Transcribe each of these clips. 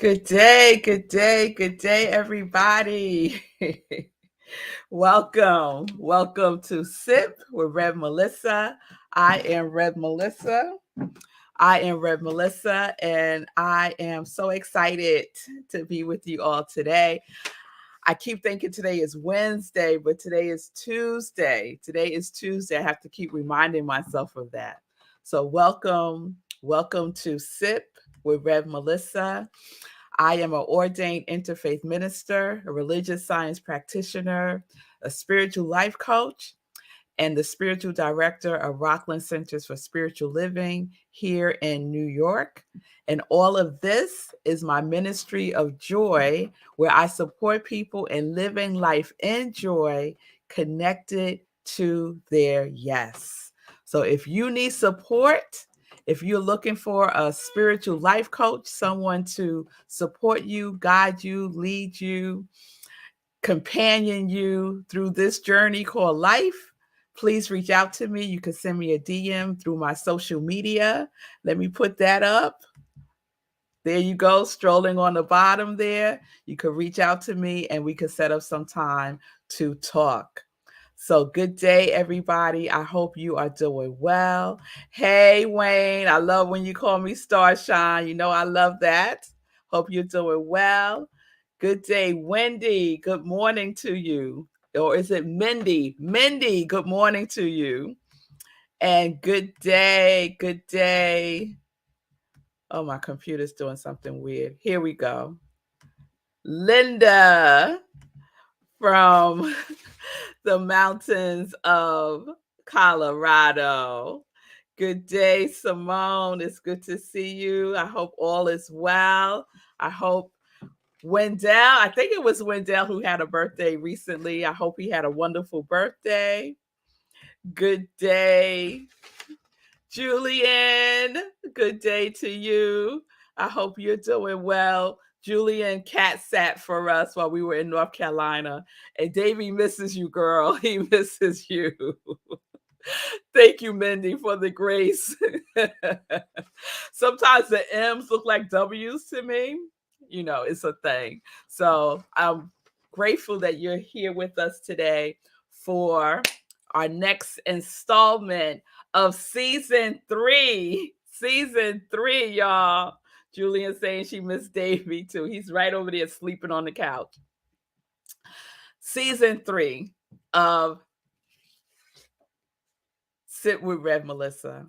Good day, good day, good day, everybody. Welcome to Sip with Rev Melissa. I am Rev Melissa. And I am so excited to be with you all today. I keep thinking today is Wednesday, but today is Tuesday. I have to keep reminding myself of that. So welcome to Sip with Rev Melissa. I am an ordained interfaith minister, a religious science practitioner, a spiritual life coach, and the spiritual director of Rockland Centers for Spiritual Living here in New York. And all of this is my ministry of joy, where I support people in living life in joy, connected to their yes. So if you need support, if you're looking for a spiritual life coach, someone to support you, guide you, lead you, companion you through this journey called life, please reach out to me. You can send me a DM through my social media. Let me put that up. There you go, strolling on the bottom there. You could reach out to me and we could set up some time to talk. So good day, everybody. I hope you are doing well. Hey, Wayne, I love when you call me Starshine. You know I love that. Hope you're doing well. Good day, Wendy. Good morning to you. Or is it Mindy? Mindy, good morning to you. And good day, good day. Oh, my computer's doing something weird. Here we go. Linda from the mountains of Colorado. Good day, Simone. It's good to see you. I hope all is well. I hope Wendell, I think it was Wendell who had a birthday recently. I hope he had a wonderful birthday. Good day, Julian. Good day to you. I hope you're doing well. Julian cat sat for us while we were in North Carolina. And Davey misses you, girl. He misses you. Thank you, Mindy, for the grace. Sometimes the M's look like W's to me. You know, it's a thing. So I'm grateful that you're here with us today for our next installment of season 3. Season 3, y'all. Julian saying she missed Davey too. He's right over there sleeping on the couch. Season 3 of Sit with Rev Melissa.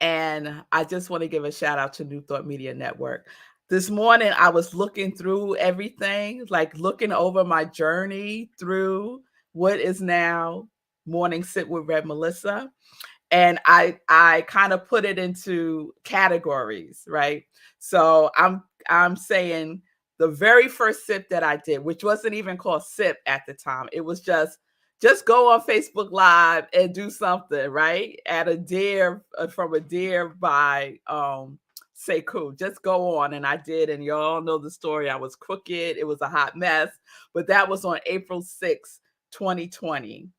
And I just want to give a shout out to New Thought Media Network. This morning, I was looking through everything, like looking over my journey through what is now Morning Sit with Rev Melissa. And I kind of put it into categories, right? So I'm saying the very first sip that I did, which wasn't even called sip at the time, it was just go on Facebook Live and do something, right? At a dare from a dare by Sekou. Just go on, and I did, and y'all know the story. I was crooked. It was a hot mess, but that was on April 6th, 2020.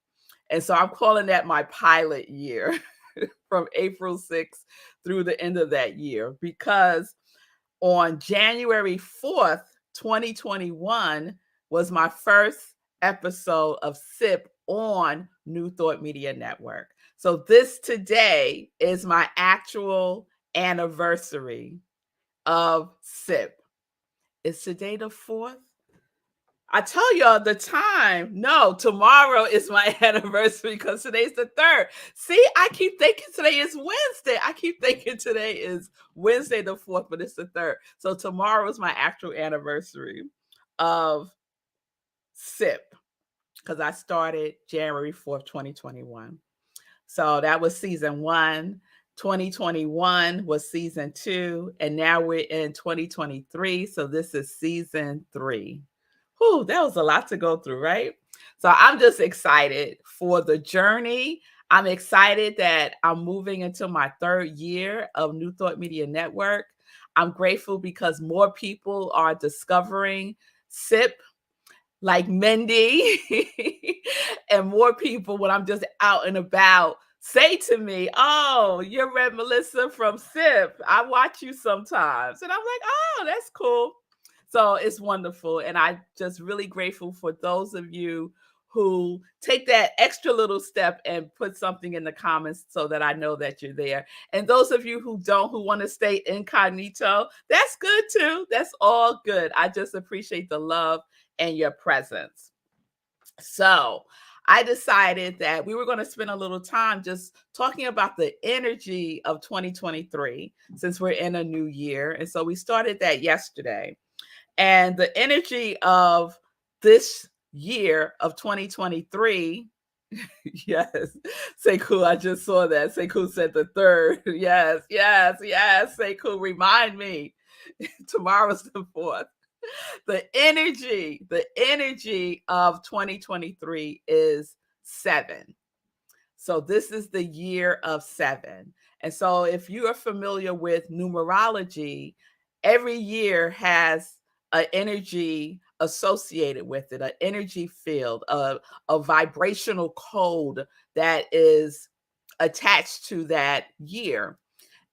And so I'm calling that my pilot year from April 6th through the end of that year, because on January 4th, 2021 was my first episode of SIP on New Thought Media Network. So this today is my actual anniversary of SIP. Is today the 4th? I tell y'all the time. No, tomorrow is my anniversary because today's the 3rd. See, I keep thinking today is Wednesday. I keep thinking today is Wednesday the 4th, but it's the 3rd. So tomorrow is my actual anniversary of SIP because I started January 4th, 2021. So that was season 1. 2021 was season 2. And now we're in 2023. So this is season 3. Whew, that was a lot to go through, right? So I'm just excited for the journey. I'm excited that I'm moving into my 3rd year of New Thought Media Network. I'm grateful because more people are discovering SIP, like Mindy, and more people when I'm just out and about say to me, "Oh, you're Red Melissa from SIP. I watch you sometimes." And I'm like, "Oh, that's cool." So it's wonderful. And I just really grateful for those of you who take that extra little step and put something in the comments so that I know that you're there. And those of you who don't, who want to stay incognito, that's good too. That's all good. I just appreciate the love and your presence. So I decided that we were going to spend a little time just talking about the energy of 2023 since we're in a new year. And so we started that yesterday. And the energy of this year of 2023, yes, Sekou, I just saw that. Sekou said the third. Yes, yes, yes. Sekou, remind me. Tomorrow's the fourth. The energy of 2023 is 7. So this is the year of 7. And so if you are familiar with numerology, every year has an energy associated with it, an energy field, a vibrational code that is attached to that year.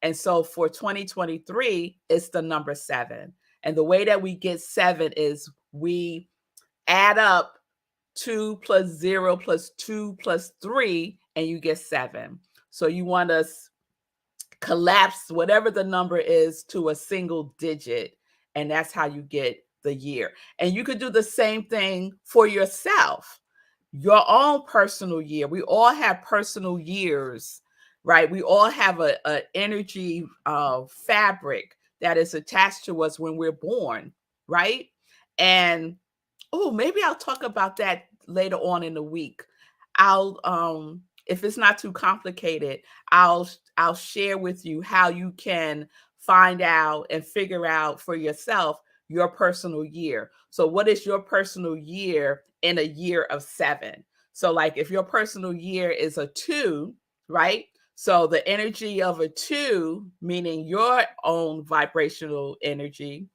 And so for 2023, it's the number 7. And the way that we get 7 is we add up 2 plus 0 plus 2 plus 3, and you get 7. So you want to collapse whatever the number is to a single digit, and that's how you get the year. And you could do the same thing for yourself, your own personal year. We all have personal years, right? We all have a energy fabric that is attached to us when we're born, right? And oh, maybe I'll talk about that later on in the week. I'll if it's not too complicated, I'll share with you how you can find out and figure out for yourself your personal year. So what is your personal year in a year of 7? So like if your personal year is a 2, right? So the energy of a 2, meaning your own vibrational energy,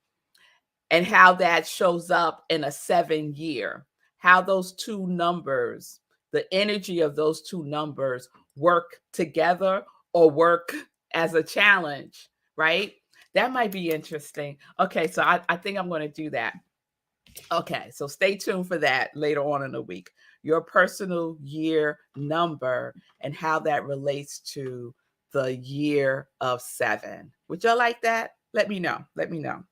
and how that shows up in a 7 year, how those two numbers, the energy of those two numbers work together or work as a challenge, right? That might be interesting. Okay, so I think I'm going to do that. Okay, so stay tuned for that later on in the week. Your personal year number and how that relates to the year of 7. Would y'all like that? Let me know. Let me know.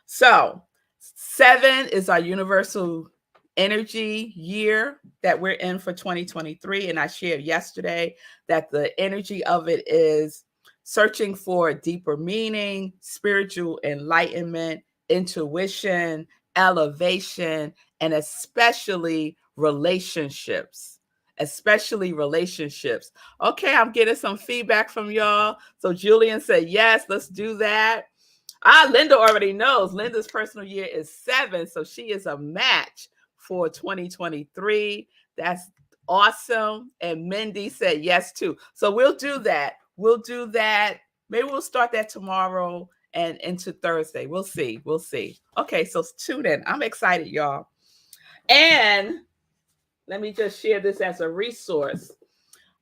So 7 is our universal energy year that we're in for 2023. And I shared yesterday that the energy of it is searching for deeper meaning, spiritual enlightenment, intuition, elevation, and especially relationships. Especially relationships. Okay, I'm getting some feedback from y'all. So Julian said, yes, let's do that. Linda already knows. Linda's personal year is 7, so she is a match for 2023. That's awesome. And Mindy said yes too. So we'll do that. We'll do that. Maybe we'll start that tomorrow and into Thursday. We'll see. We'll see. Okay, so tune in. I'm excited, y'all. And let me just share this as a resource.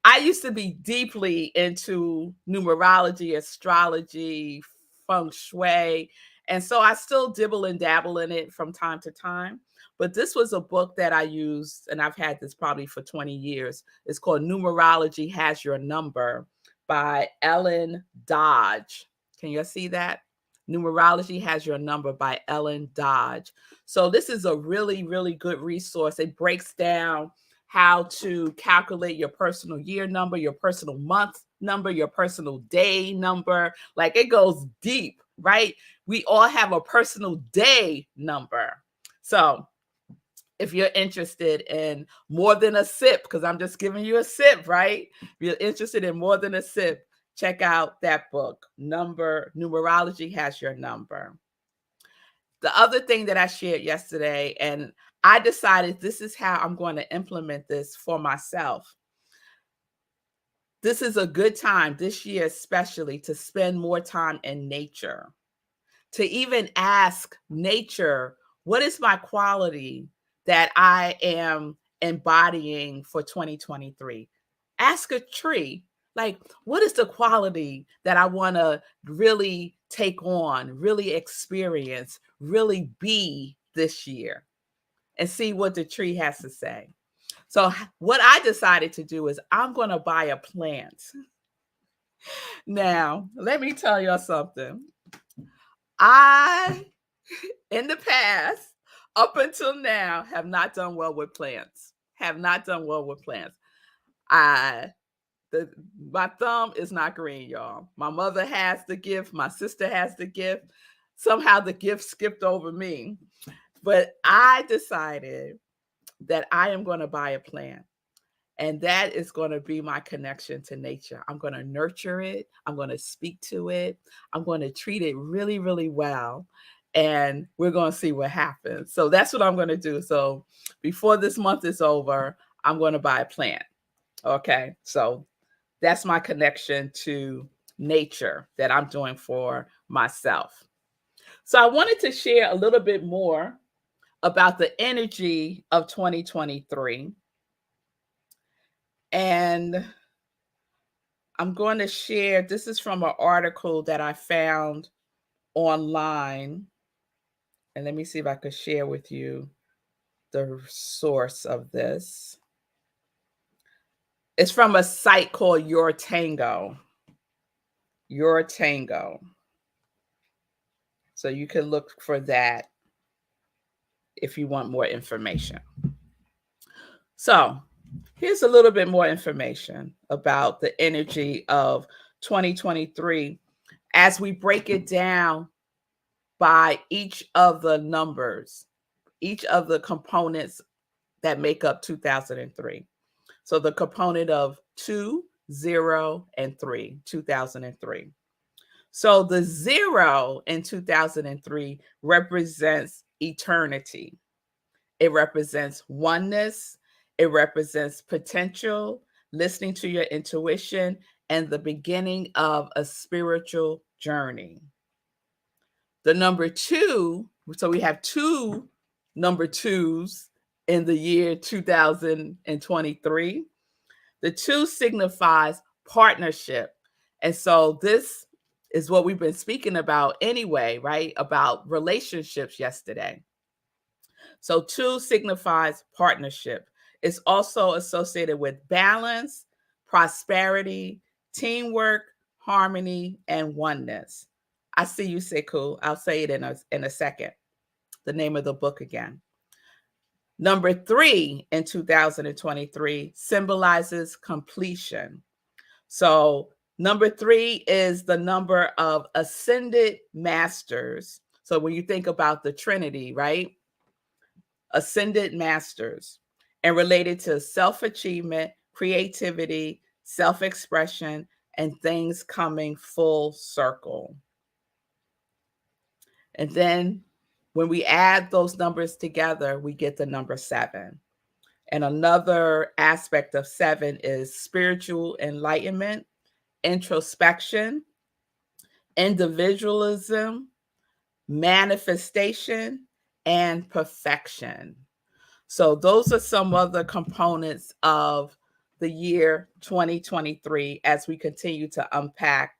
I used to be deeply into numerology, astrology, feng shui. And so I still dibble and dabble in it from time to time. But this was a book that I used, and I've had this probably for 20 years. It's called Numerology Has Your Number by Ellen Dodge. Can you see that? Numerology Has Your Number by Ellen Dodge. So this is a really, really good resource. It breaks down how to calculate your personal year number, your personal month number, your personal day number. Like it goes deep, right? We all have a personal day number. So if you're interested in more than a sip, because I'm just giving you a sip, right? If you're interested in more than a sip, check out that book. Numerology Has Your Number. The other thing that I shared yesterday, and I decided this is how I'm going to implement this for myself. This is a good time this year, especially to spend more time in nature, to even ask nature, what is my quality that I am embodying for 2023? Ask a tree, like, what is the quality that I want to really take on, really experience, really be this year? And see what the tree has to say. So, what I decided to do is I'm going to buy a plant. Now, let me tell y'all something. I, in the past, up until now, have not done well with plants. Have not done well with plants. I my thumb is not green, y'all. My mother has the gift, my sister has the gift. Somehow the gift skipped over me. But I decided that I am going to buy a plant. And that is going to be my connection to nature. I'm going to nurture it. I'm going to speak to it. I'm going to treat it really, really well. And we're going to see what happens. So that's what I'm going to do. So before this month is over, I'm going to buy a plant. Okay. So that's my connection to nature that I'm doing for myself. So I wanted to share a little bit more about the energy of 2023. And I'm going to share, this is from an article that I found online. And let me see if I could share with you the source of this. It's from a site called Your Tango. Your Tango. So you can look for that if you want more information. So here's a little bit more information about the energy of 2023 as we break it down by each of the numbers, each of the components that make up 2003. So the component of 2, 0, and 3, 2003. So the 0 in 2003 represents eternity. It represents oneness. It represents potential, listening to your intuition, and the beginning of a spiritual journey. The number 2, so we have 2 number 2s in the year 2023. The 2 signifies partnership. And so this is what we've been speaking about anyway, right? About relationships yesterday. So 2 signifies partnership. It's also associated with balance, prosperity, teamwork, harmony, and oneness. I see you, Sekou. I'll say it in a second. The name of the book again. Number 3 in 2023 symbolizes completion. So number 3 is the number of ascended masters. So when you think about the Trinity, right? Ascended masters, and related to self-achievement, creativity, self-expression, and things coming full circle. And then when we add those numbers together, we get the number 7. And another aspect of 7 is spiritual enlightenment, introspection, individualism, manifestation, and perfection. So those are some of the components of the year 2023 as we continue to unpack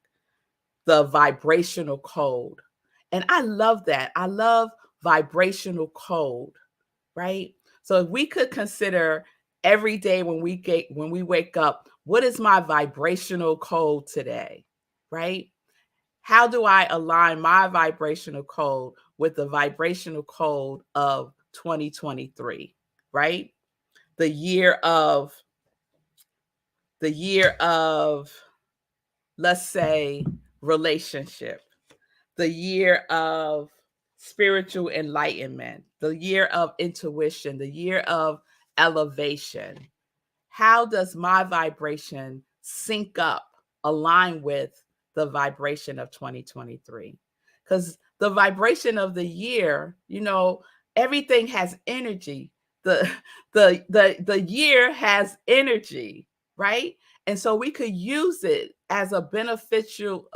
the vibrational code. And I love that. I love vibrational code, right? So if we could consider every day when we wake up, what is my vibrational code today, right? How do I align my vibrational code with the vibrational code of 2023, right? The year of, let's say, relationship, the year of spiritual enlightenment, the year of intuition, the year of elevation. How does my vibration sync up, align with the vibration of 2023? Because the vibration of the year, everything has energy. The year has energy, right? And so we could use it as a beneficial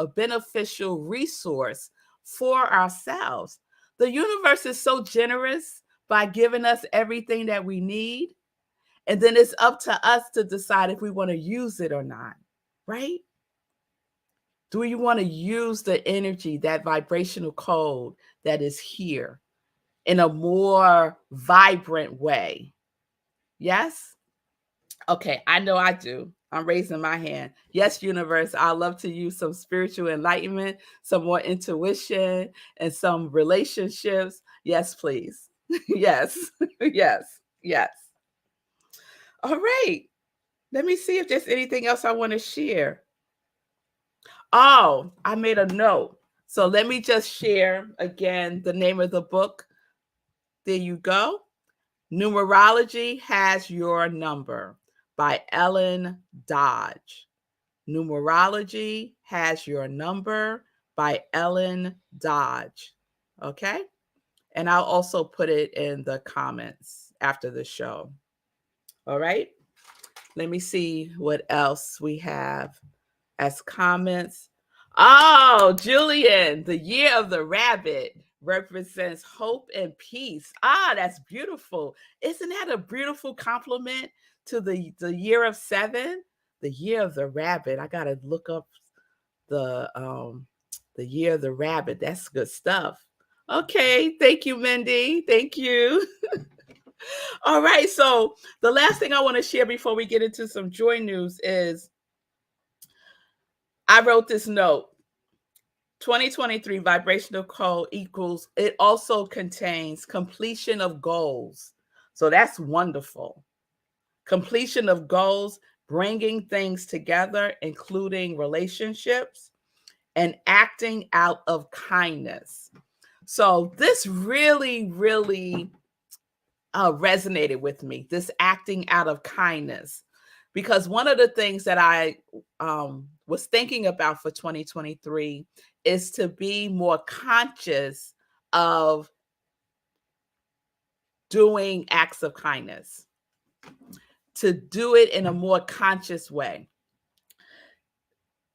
resource for ourselves. The universe is so generous by giving us everything that we need. And then it's up to us to decide if we want to use it or not, right? Do you want to use the energy, that vibrational code that is here in a more vibrant way? Yes? Okay, I know I do. I'm raising my hand. Yes, universe, I love to use some spiritual enlightenment, some more intuition, and some relationships. Yes, please. Yes, yes, yes. All right. Let me see if there's anything else I want to share. Oh, I made a note. So let me just share again the name of the book. There you go. Numerology Has Your Number by Ellen Dodge. Numerology Has Your Number by Ellen Dodge. Okay. And I'll also put it in the comments after the show. All right. Let me see what else we have as comments. Oh, Julian, the year of the rabbit represents hope and peace. Ah, that's beautiful. Isn't that a beautiful compliment to the year of 7? The year of the rabbit. I gotta look up the year of the rabbit. That's good stuff. Okay, thank you, Mindy. Thank you. All right, so the last thing I want to share before we get into some joy news is I wrote this note. 2023 vibrational code equals, it also contains completion of goals. So that's wonderful. Completion of goals, bringing things together, including relationships, and acting out of kindness. So this really, really resonated with me, this acting out of kindness, because one of the things that I was thinking about for 2023 is to be more conscious of doing acts of kindness, to do it in a more conscious way.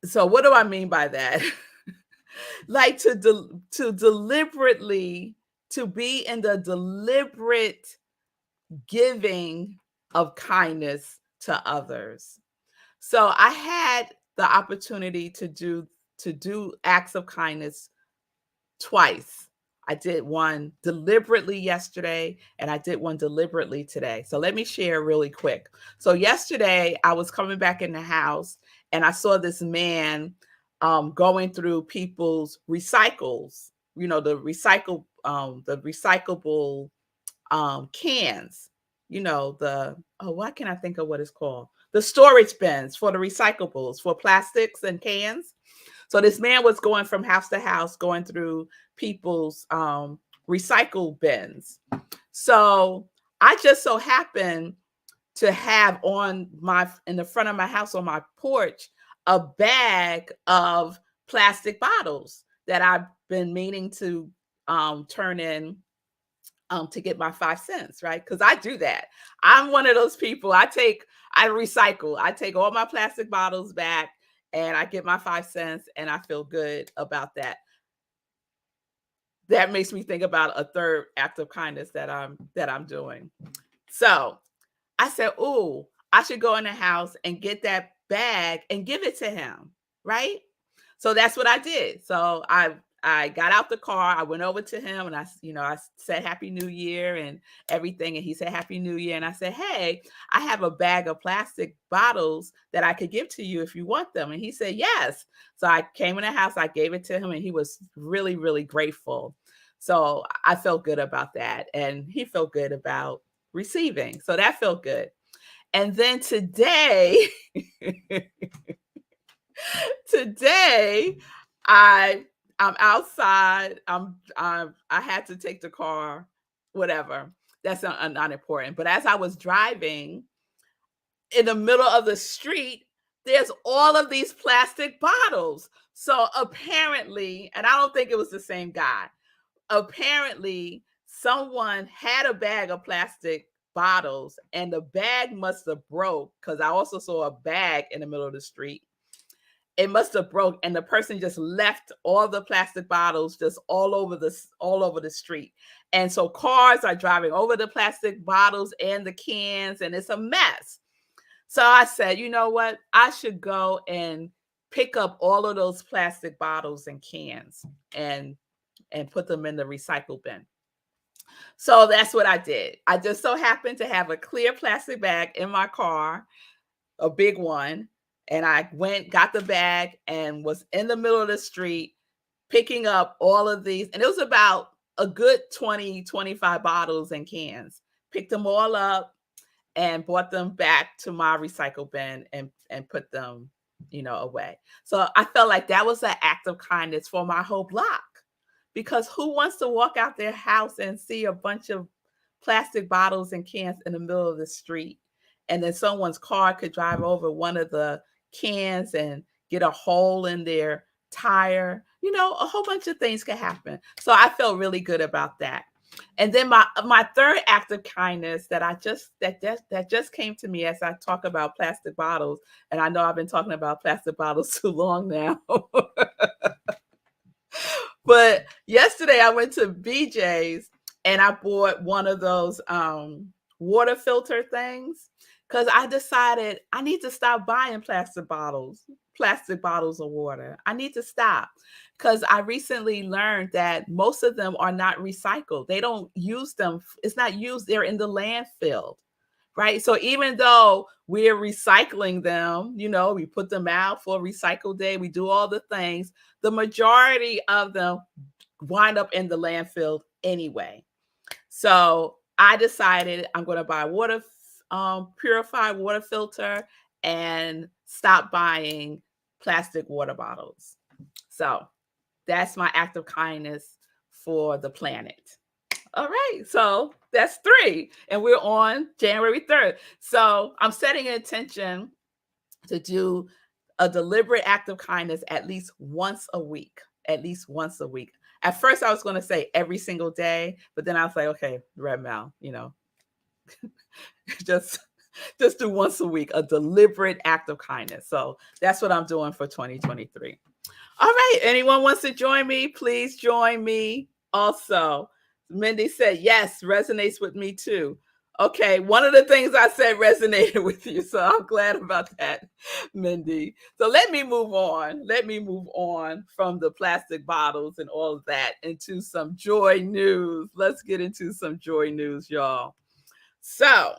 So what do I mean by that? Like to deliberately, to be in the deliberate giving of kindness to others. So I had the opportunity to do acts of kindness twice. I did one deliberately yesterday and I did one deliberately today. So let me share really quick. So yesterday I was coming back in the house and I saw this man going through people's recycles, the recyclable cans, why can't I think of what it's called? The storage bins for the recyclables for plastics and cans. So this man was going from house to house, going through people's recycle bins. So I just so happened to have in the front of my house on my porch, a bag of plastic bottles that I've been meaning to turn in to get my 5 cents, right? Because I do that. I'm one of those people. I recycle. I take all my plastic bottles back and I get my 5 cents and I feel good about that. That makes me think about a third act of kindness that I'm doing. So I said, "Ooh, I should go in the house and get that bag and give it to him," right? So that's what I did. So I got out the car, I went over to him and I said Happy New Year and everything. And he said Happy New Year. And I said, "Hey, I have a bag of plastic bottles that I could give to you if you want them." And he said, "Yes." So I came in the house, I gave it to him, and he was really, really grateful. So I felt good about that. And he felt good about receiving. So that felt good. And then today, today, I'm outside. I had to take the car, whatever. That's not important. But as I was driving in the middle of the street, there's all of these plastic bottles. So apparently, and I don't think it was the same guy. Apparently, someone had a bag of plastic bottles and the bag must have broke, because I also saw a bag in the middle of the street. it must have broke, and the person just left all the plastic bottles just all over the street. And so cars are driving over the plastic bottles and the cans, and it's a mess. So I said, you know what? I should go and pick up all of those plastic bottles and cans and put them in the recycle bin. So that's what I did. I just so happened to have a clear plastic bag in my car, a big one, and I went, got the bag, and was in the middle of the street picking up all of these. And it was about a good 20, 25 bottles and cans. Picked them all up and brought them back to my recycle bin and put them, away. So I felt like that was an act of kindness for my whole block, because who wants to walk out their house and see a bunch of plastic bottles and cans in the middle of the street, and then someone's car could drive over one of the cans and get a hole in their tire. A whole bunch of things could happen. So I felt really good about that. And then my third act of kindness that just came to me as I talk about plastic bottles, and I know I've been talking about plastic bottles too long now. But yesterday I went to BJ's and I bought one of those water filter things, because I decided I need to stop buying plastic bottles of water. I need to stop, because I recently learned that most of them are not recycled. They don't use them. It's not used. They're in the landfill, right? So even though we're recycling them, we put them out for recycle day, we do all the things, the majority of them wind up in the landfill anyway. So I decided I'm going to buy purified water filter and stop buying plastic water bottles. So that's my act of kindness for the planet. All right, so that's 3, and we're on January 3rd. So I'm setting an intention to do a deliberate act of kindness at least once a week. At least once a week. At first, I was going to say every single day, but then I was like, okay, Red Mal, just do once a week, a deliberate act of kindness. So that's what I'm doing for 2023. All right, anyone wants to join me? Please join me. Also, Mindy said, yes, resonates with me too. Okay, one of the things I said resonated with you, so I'm glad about that, Mindy. So let me move on. Let me move on from the plastic bottles and all of that into some joy news. Let's get into some joy news, y'all. So,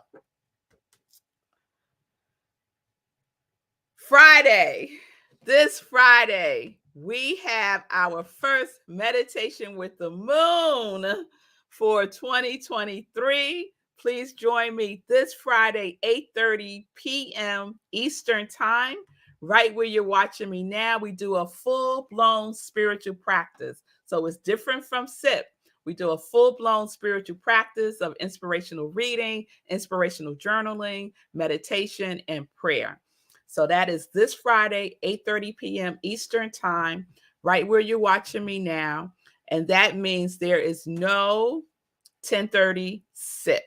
this Friday, we have our first meditation with the moon for 2023. Please join me this Friday, 8:30 p.m. Eastern Time, right where you're watching me now. We do a full-blown spiritual practice. So it's different from SIP. We do a full-blown spiritual practice of inspirational reading, inspirational journaling, meditation, and prayer. So that is this Friday, 8:30 p.m. Eastern Time, right where you're watching me now. And that means there is no 10:30 SIP.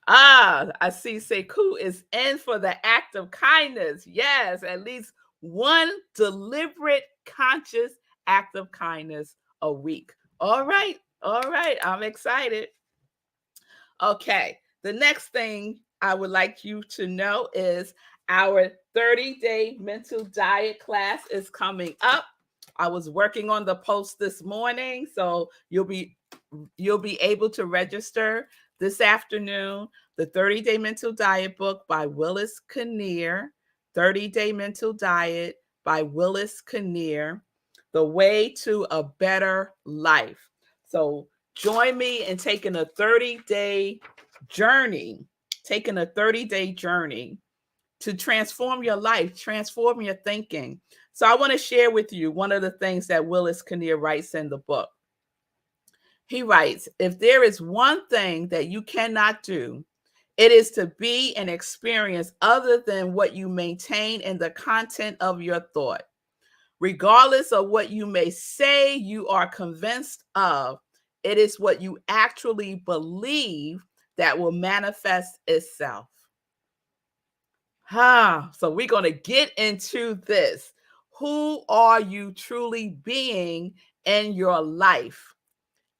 I see Sekou is in for the act of kindness. Yes, at least one deliberate, conscious act of kindness a week. All right. I'm excited. Okay. The next thing I would like you to know is our 30-day mental diet class is coming up. I was working on the post this morning, so you'll be able to register this afternoon. The 30-Day Mental Diet book by Willis Kinnear, 30-Day Mental Diet by Willis Kinnear, The Way to a Better Life. So join me in taking a 30-day journey, to transform your life, transform your thinking. So I want to share with you one of the things that Willis Kinnear writes in the book. He writes, if there is one thing that you cannot do, it is to be an experience other than what you maintain in the content of your thought. Regardless of what you may say you are convinced of, it is what you actually believe that will manifest itself. So we're going to get into this. Who are you truly being in your life?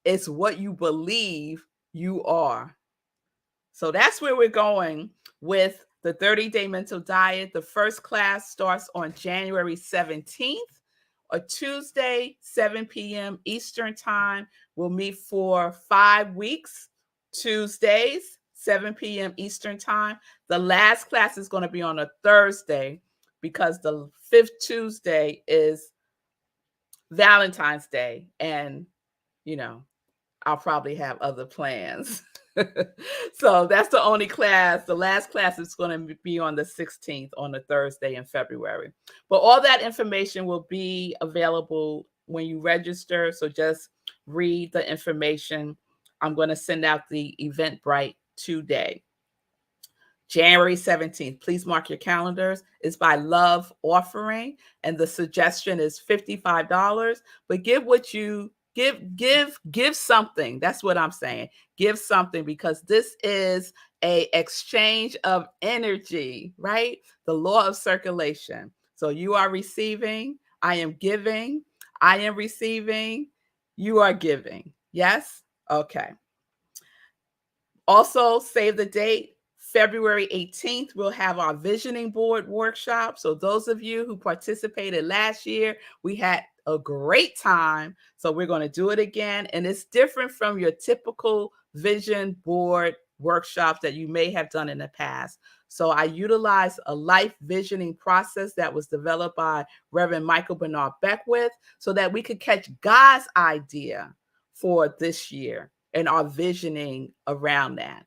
It's what you believe you are. So that's where we're going with the 30-day mental diet. The first class starts on January 17th, a Tuesday, 7 p.m. Eastern Time. We'll meet for 5 weeks, Tuesdays, 7 p.m. Eastern Time. The last class is going to be on a Thursday because the fifth Tuesday is Valentine's Day. And, you know, I'll probably have other plans. So that's the only class. The last class is going to be on the 16th, on a Thursday in February. But all that information will be available when you register. So just read the information. I'm going to send out the Eventbrite today. January 17th. Please mark your calendars. It's by Love Offering, and the suggestion is $55. But give what you give something. That's what I'm saying. Give something, because this is a exchange of energy, right? The law of circulation. So you are receiving, I am giving, I am receiving, you are giving. Yes? Okay. Also, save the date. February 18th, we'll have our visioning board workshop. So those of you who participated last year, we had a great time. So we're going to do it again. And it's different from your typical vision board workshops that you may have done in the past. So I utilized a life visioning process that was developed by Reverend Michael Bernard Beckwith, so that we could catch God's idea for this year and our visioning around that.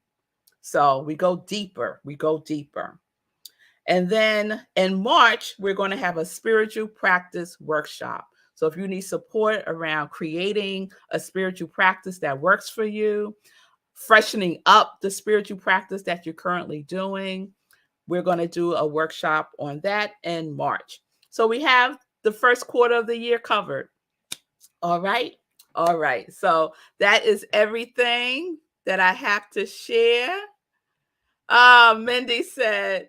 So we go deeper. And then in March, we're going to have a spiritual practice workshop. So if you need support around creating a spiritual practice that works for you, freshening up the spiritual practice that you're currently doing, we're going to do a workshop on that in March. So we have the first quarter of the year covered. All right. All right. So that is everything that I have to share. Mindy said,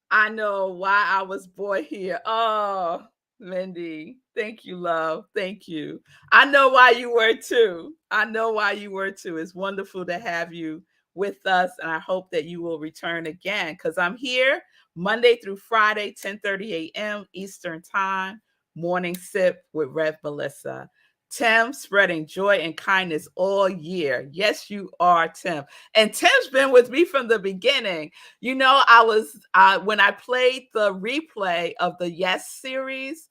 I know why I was born here. Oh, Mindy, thank you, love. Thank you. I know why you were too. It's wonderful to have you with us, and I hope that you will return again, because I'm here Monday through Friday, 10:30 a.m. Eastern Time, morning sip with Rev Melissa. Tim, spreading joy and kindness all year. Yes, you are, Tim. And Tim's been with me from the beginning. You know, when I played the replay of the Yes series.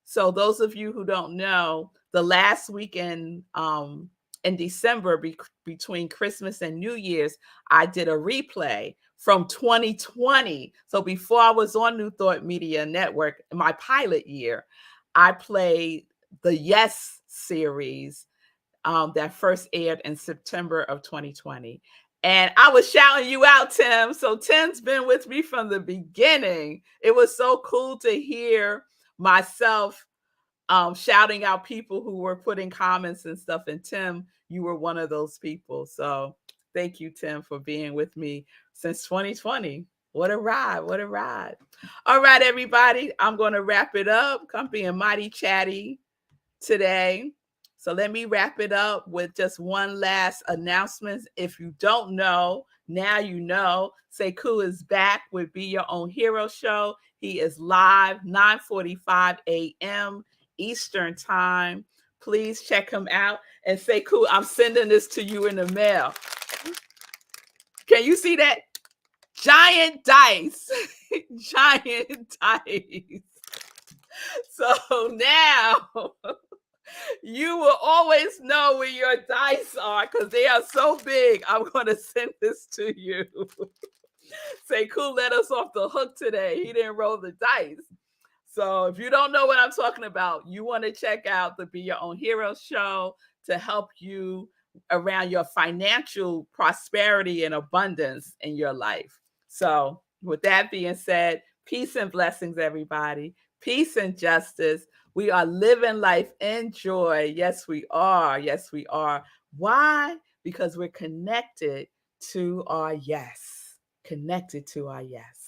So those of you who don't know, the last weekend in December, between Christmas and New Year's, I did a replay from 2020. So before I was on New Thought Media Network, my pilot year, I played the Yes series that first aired in September of 2020. And I was shouting you out, Tim. So Tim's been with me from the beginning. It was so cool to hear myself shouting out people who were putting comments and stuff. And Tim, you were one of those people. So thank you, Tim, for being with me since 2020. What a ride. What a ride. All right, everybody. I'm going to wrap it up. I'm being mighty chatty today. So let me wrap it up with just one last announcement. If you don't know, now you know. Sekou is back with Be Your Own Hero Show. He is live 9:45 a.m. Eastern Time. Please check him out. And Sekou, I'm sending this to you in the mail. Can you see that? Giant dice. Giant dice. So now you will always know where your dice are, because they are so big. I'm going to send this to you. Sekou let us off the hook today. He didn't roll the dice. So if you don't know what I'm talking about, you want to check out the Be Your Own Hero Show to help you around your financial prosperity and abundance in your life. So with that being said, peace and blessings, everybody. Peace and justice. We are living life in joy. Yes, we are. Yes, we are. Why? Because we're connected to our yes. Connected to our yes.